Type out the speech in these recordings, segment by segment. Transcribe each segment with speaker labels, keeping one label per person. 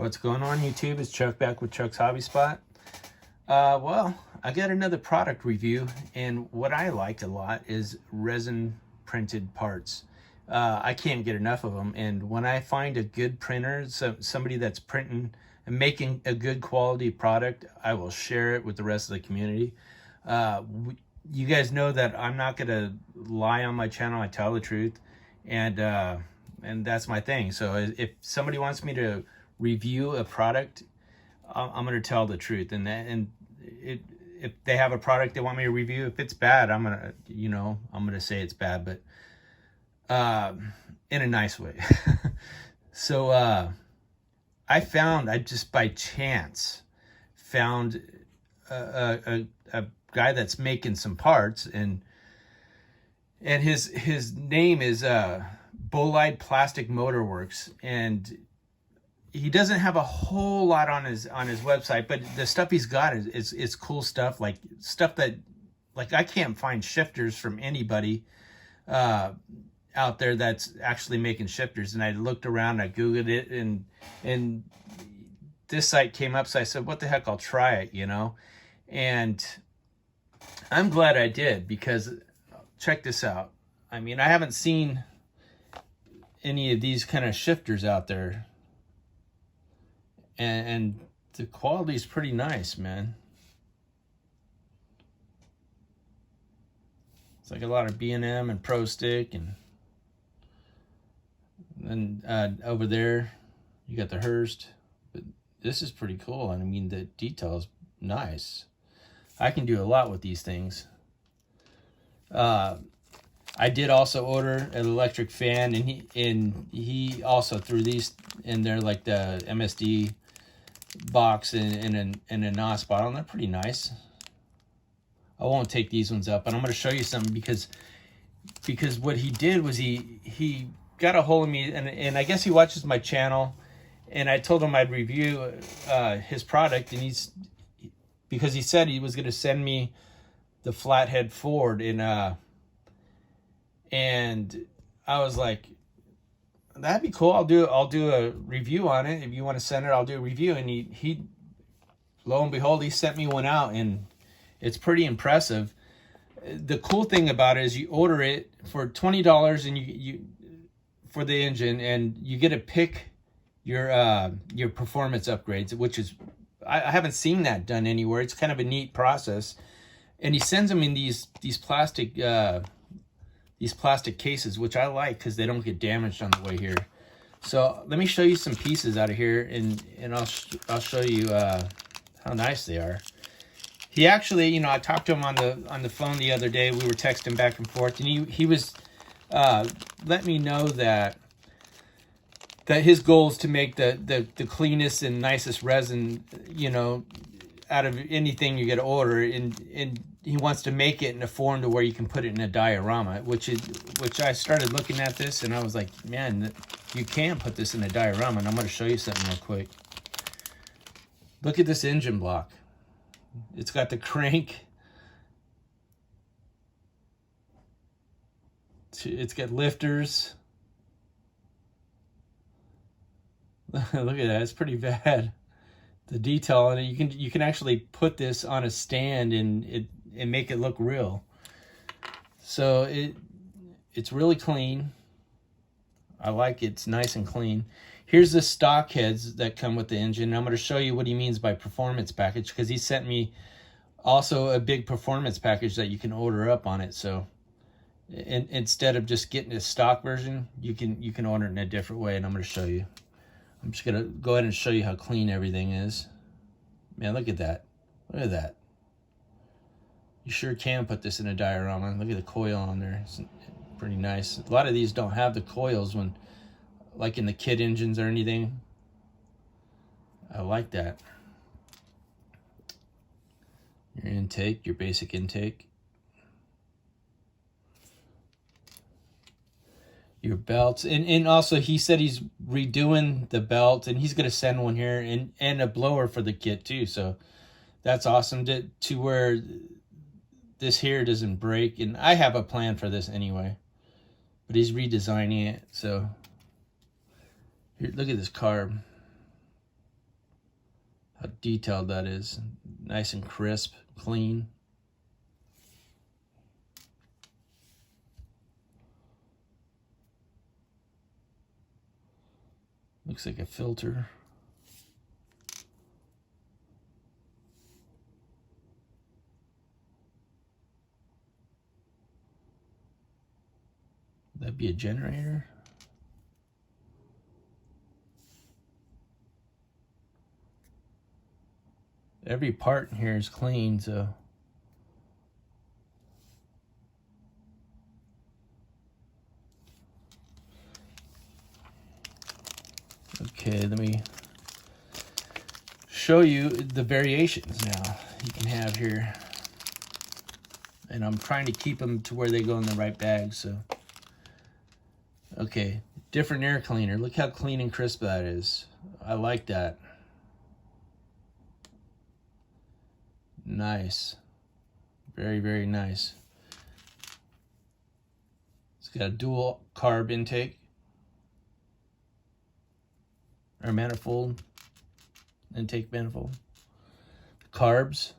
Speaker 1: What's going on, YouTube? It's Chuck back with Chuck's Hobby Spot. Well, I got another product review, and what I like a lot is resin printed parts. I can't get enough of them, and when I find a good printer, somebody that's printing and making a good quality product, I will share it with the rest of the community. You guys know that I'm not gonna lie on my channel. I tell the truth, and that's my thing. So if somebody wants me to review a product, I'm going to tell the truth. And if they have a product they want me to review, if it's bad, I'm going to say it's bad, but in a nice way. So I just by chance found a guy that's making some parts, and his name is Bolide Plastic Motor Works, and he doesn't have a whole lot on his website, but the stuff he's got is cool stuff, like stuff that, like, I can't find shifters from anybody out there that's actually making shifters. And I looked around, I Googled it, and this site came up, so I said, what the heck, I'll try it, and I'm glad I did, because check this out. I mean, I haven't seen any of these kind of shifters out there. And the quality is pretty nice, man. It's like a lot of B&M and Pro Stick, and then over there you got the Hearst. But this is pretty cool. I mean, the detail is nice. I can do a lot with these things. I did also order an electric fan, and he also threw these in there, like the MSD box in a NOS bottle, and they're pretty nice. I won't take these ones up, but I'm going to show you something, because what he did was he got a hold of me, and I guess he watches my channel, and I told him I'd review his product, and because he said he was going to send me the flathead Ford, and I was like, that'd be cool. I'll do a review on it. If you want to send it, I'll do a review. And he lo and behold, he sent me one out, and it's pretty impressive. The cool thing about it is you order it for $20, and you for the engine, and you get to pick your performance upgrades, which is, I haven't seen that done anywhere. It's kind of a neat process. And he sends them in these plastic cases, which I like because they don't get damaged on the way here. So let me show you some pieces out of here, and I'll show you how nice they are. He actually, I talked to him on the phone the other day. We were texting back and forth, and he was letting me know that his goal is to make the cleanest and nicest resin, out of anything you get to order, and he wants to make it in a form to where you can put it in a diorama, which I started looking at this, and I was like, man, you can put this in a diorama. And I'm going to show you something real quick. Look at this engine block. It's got the crank. It's got lifters. Look at that. It's pretty bad. The detail on it, you can actually put this on a stand and make it look real. So it's really clean. I like it. It's nice and clean. Here's the stock heads that come with the engine. I'm going to show you what he means by performance package, because he sent me also a big performance package that you can order up on it. So instead of just getting a stock version, you can order it in a different way, and I'm going to show you. I'm just going to go ahead and show you how clean everything is. Man, look at that. Look at that. You sure can put this in a diorama. Look at the coil on there. It's pretty nice. A lot of these don't have the coils when, like in the kit engines or anything. I like that. Your intake, your basic intake. Your belts, and also he said he's redoing the belt, and he's going to send one here, and a blower for the kit too. So that's awesome to where this here doesn't break. And I have a plan for this anyway, but he's redesigning it. So here, look at this carb. how detailed that is. Nice and crisp, clean. Looks like a filter. That'd be a generator. Every part in here is clean, so. Okay, let me show you the variations now you can have here. And I'm trying to keep them to where they go in the right bag, so. Okay, different air cleaner. Look how clean and crisp that is. I like that. Nice. Very, very nice. It's got a dual carb intake. Or manifold. Intake manifold. Carbs.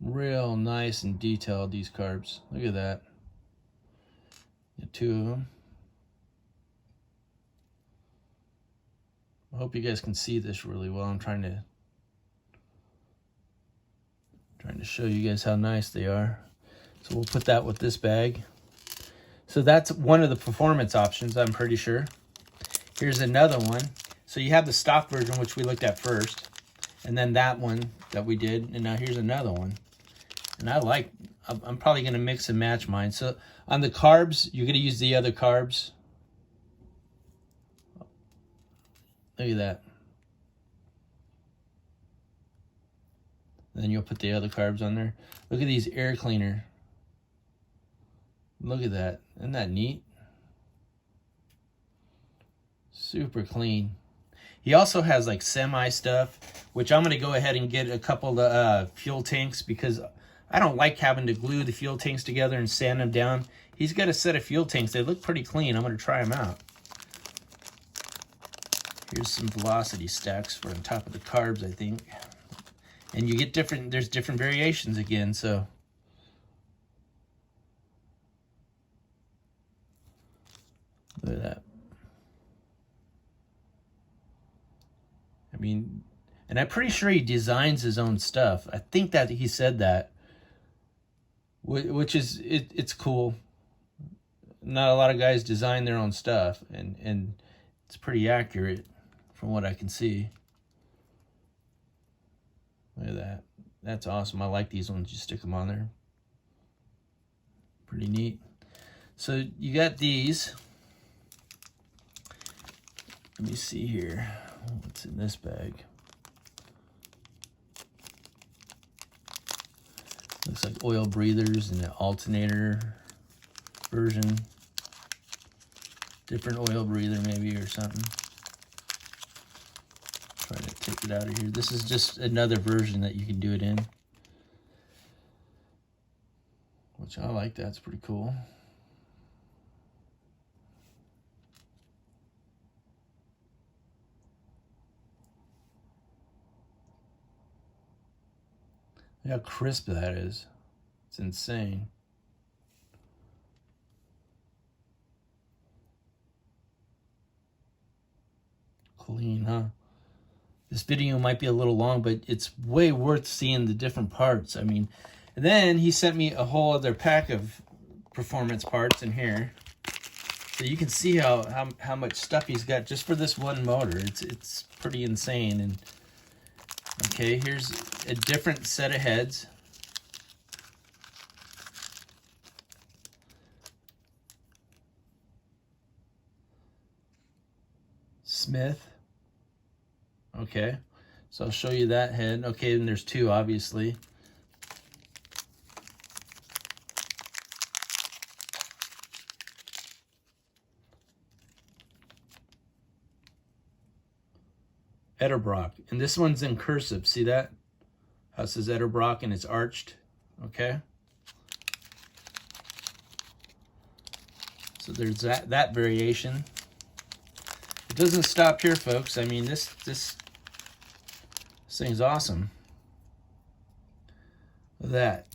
Speaker 1: Real nice and detailed, these carbs. Look at that. Got 2 of them. I hope you guys can see this really well. I'm trying to show you guys how nice they are. So we'll put that with this bag. So that's one of the performance options, I'm pretty sure. Here's another one. So you have the stock version, which we looked at first, and then that one that we did, and now here's another one. And I'm probably gonna mix and match mine. So on the carbs, you're gonna use the other carbs. Look at that. And then you'll put the other carbs on there. Look at these air cleaner. Look at that. Isn't that neat? Super clean. He also has like semi stuff, which I'm going to go ahead and get a couple of fuel tanks because I don't like having to glue the fuel tanks together and sand them down. He's got a set of fuel tanks. They look pretty clean. I'm going to try them out. Here's some velocity stacks for on top of the carbs, I think. And you get there's different variations again, so. Look at that. I mean, and I'm pretty sure he designs his own stuff. I think that he said that, which is, it's cool. Not a lot of guys design their own stuff, and it's pretty accurate from what I can see. Look at that. That's awesome. I like these ones. You stick them on there. Pretty neat. So you got these. Let me see here. What's in this bag? Looks like oil breathers and an alternator version. Different oil breather maybe or something. Trying to take it out of here. This is just another version that you can do it in. Which I like, that's pretty cool. Look how crisp that is. It's insane. Clean, huh? This video might be a little long, but it's way worth seeing the different parts. I mean, and then he sent me a whole other pack of performance parts in here. So you can see how much stuff he's got just for this one motor. It's pretty insane. And okay, here's a different set of heads. Smith. Okay, so I'll show you that head. Okay, and there's 2, obviously. Edelbrock, and this one's in cursive. See that? How it says Edelbrock and it's arched. Okay. So there's that variation. doesn't stop here, folks. I mean, this thing's awesome. Look at that.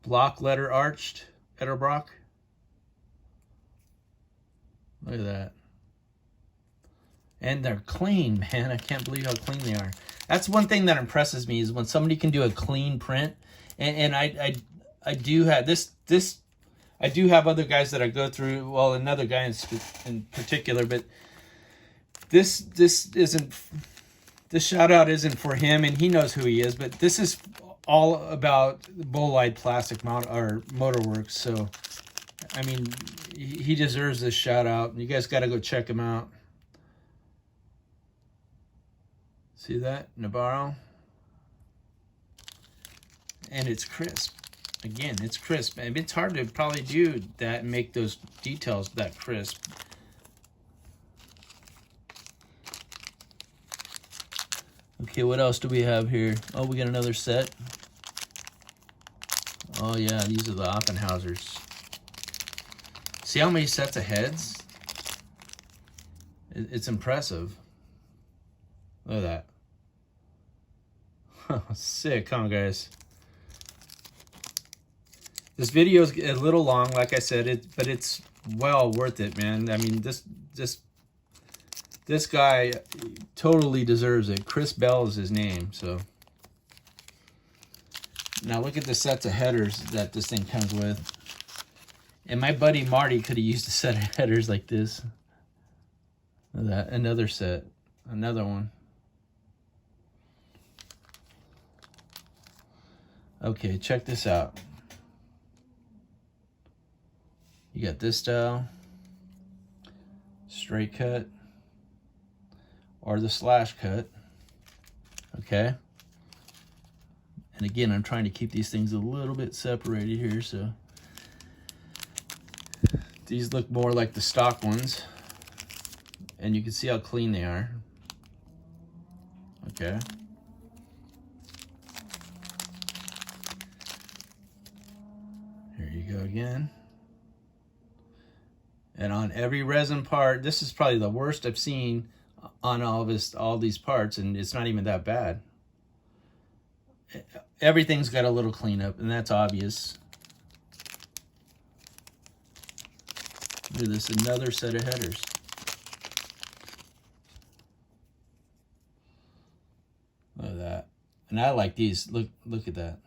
Speaker 1: Block letter arched Edelbrock. Look at that. And they're clean, man. I can't believe how clean they are. That's one thing that impresses me, is when somebody can do a clean print. And I do have this I do have other guys that I go through. Well, another guy in particular, but this isn't. This shout out isn't for him, and he knows who he is. But this is all about Bolide plastic motorworks. So, I mean, he deserves this shout out. You guys got to go check him out. See that? Navarro. And it's crisp. Again, it's crisp. And it's hard to probably do that and make those details that crisp. Okay, what else do we have here? Oh, we got another set. Oh yeah, these are the Oppenhausers. See how many sets of heads? It's impressive. Look at that. Sick, huh, guys? This video is a little long, like I said, but it's well worth it, man. I mean, this guy totally deserves it. Chris Bell is his name. So now look at the sets of headers that this thing comes with. And my buddy Marty could have used a set of headers like this. Look at that. Another set. Another one. Okay, check this out. You got this style, straight cut, or the slash cut, okay? And again, I'm trying to keep these things a little bit separated here, so these look more like the stock ones, and you can see how clean they are, okay? Here you go again. And on every resin part, this is probably the worst I've seen on all these parts, and it's not even that bad. Everything's got a little cleanup, and that's obvious. Look at this, another set of headers. Look at that. And I like these. Look at that.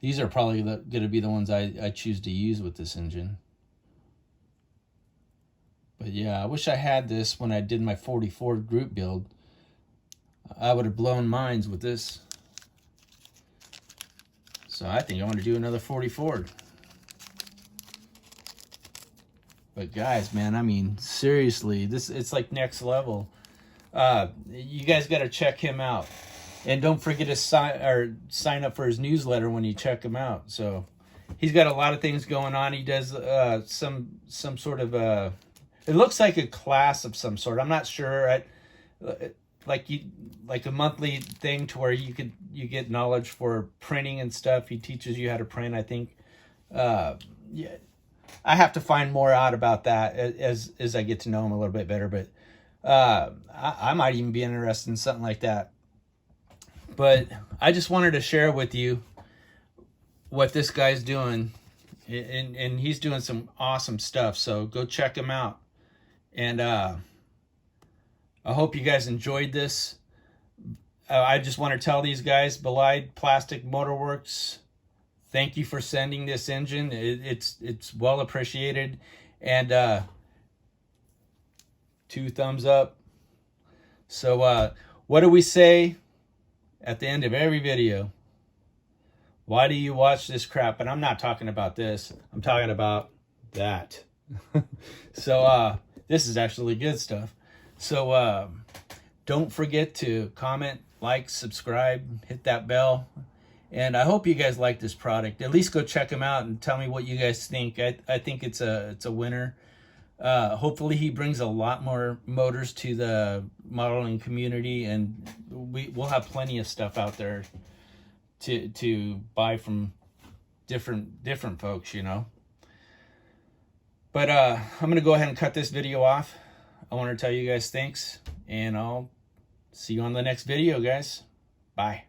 Speaker 1: These are probably going to be the ones I choose to use with this engine. But yeah, I wish I had this when I did my 44 group build. I would have blown minds with this. So I think I want to do another 44. But guys, man, I mean, seriously, it's like next level. You guys got to check him out. And don't forget to sign up for his newsletter when you check him out. So he's got a lot of things going on. He does some sort of it looks like a class of some sort. I'm not sure. Like a monthly thing to where you get knowledge for printing and stuff. He teaches you how to print, I think. Yeah, I have to find more out about that as I get to know him a little bit better. But I might even be interested in something like that. But I just wanted to share with you what this guy's doing, and he's doing some awesome stuff. So go check him out. And I hope you guys enjoyed this. I just want to tell these guys, Bolide Plastic Motorworks, thank you for sending this engine. It's well appreciated. And 2 thumbs up. So what do we say at the end of every video? Why do you watch this crap? And I'm not talking about this. I'm talking about that. So this is actually good stuff. So don't forget to comment, like, subscribe, hit that bell. And I hope you guys like this product. At least go check them out and tell me what you guys think. I think it's a winner. Hopefully he brings a lot more motors to the modeling community, and we'll have plenty of stuff out there to buy from different folks, you know. But I'm going to go ahead and cut this video off. I want to tell you guys thanks, and I'll see you on the next video, guys. Bye.